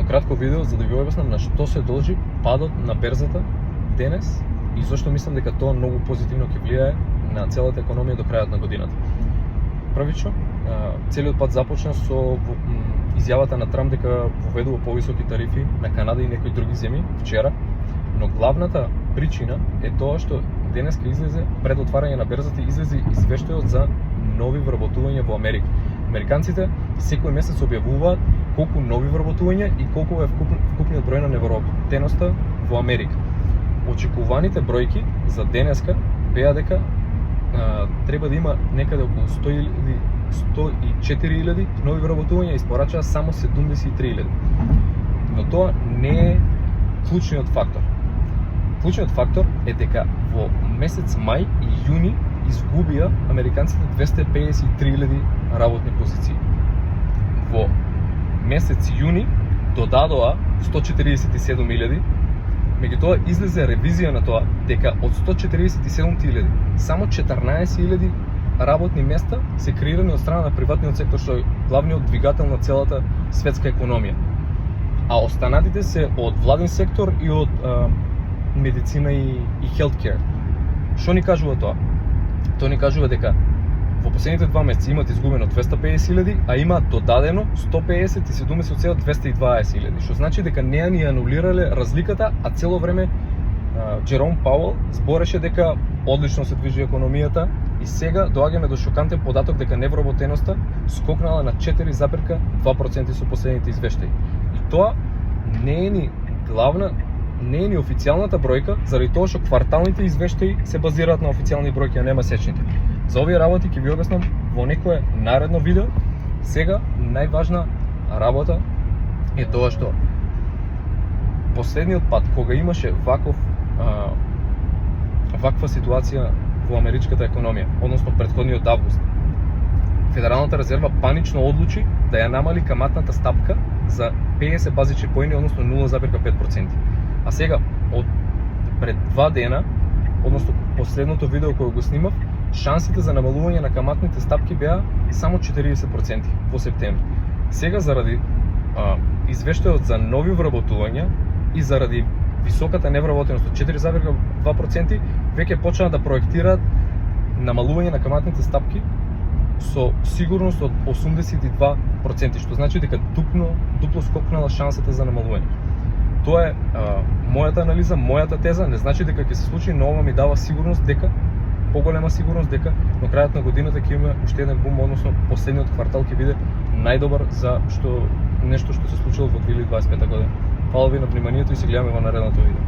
кратко видео за да ви објаснам на што се должи падот на берзата денес и зашто мислам дека тоа многу позитивно ќе влијае на целата економија до крајот на годината. Првично, целиот пат започна со изјавата на Трамп дека воведува повисоки тарифи на Канада и некои други земји вчера, но главната причина е тоа што денеска излезе пред отварање на берзата излезе извештајот за нови вработувања во Америка. Американците секој месец објавуваат колку нови вработувања и колку е вкупниот број на невработеноста во Америка. Очекуваните бројки за денеска беа дека треба да има некаде околу 104.000 нови вработувања и испорачаа само 73.000. Но тоа не е клучниот фактор. Клучниот фактор е дека во месец мај и јуни изгубија американците 253.000 работни позиции. Во месец јуни додадоа 147.000, меѓутоа излезе ревизија на тоа дека од 147.000 само 14.000 работни места се креирани од страна на приватниот сектор, што е главниот двигател на целата светска економија. А останатите се од владен сектор и од медицина и healthcare. Што ни кажува тоа? Тоа ни кажува дека во последните 2 месеца имаат изгубено 250.000, а имаат додадено 150 и 70 од сега 220.000, што значи дека не ни анулирале разликата, а цело време Джером Пауел збореше дека одлично се движи економијата и сега доаѓаме до шокантен податок дека невработеноста скокнала на 4,2% со последните извештаи. И тоа не е ни главна, не е ни официјалната бројка, заради тоа што кварталните извештаи се базираат на официјални бројки, а не месечните. За овие работи ќе ви објаснам во некое наредно видео. Сега најважна работа е тоа што последниот пат кога имаше ваква ситуација во америчката економија, односно претходниот август, Федералната резерва панично одлучи да ја намали каматната стапка за 50 базични поени, односно 0,5%. А сега, од пред 2 дена, односно последното видео кое го снимав, шансите за намалување на каматните стапки беа само 40% во септември. Сега заради извештајот за нови вработувања и заради високата невработеност од 4,2%, веќе почнаа да проектираат намалување на каматните стапки со сигурност од 82%, што значи дека дупло скокнала шансата за намалување. Тоа е мојата анализа, мојата теза, не значи дека ќе се случи, но ова ми дава сигурност дека поголема сигурност дека на крајот на годината ќе има уште еден бум, односно последниот квартал ќе биде најдобар за нешто што се случило во 2025 година. Фала ви на вниманието и се гледаме во наредното видео.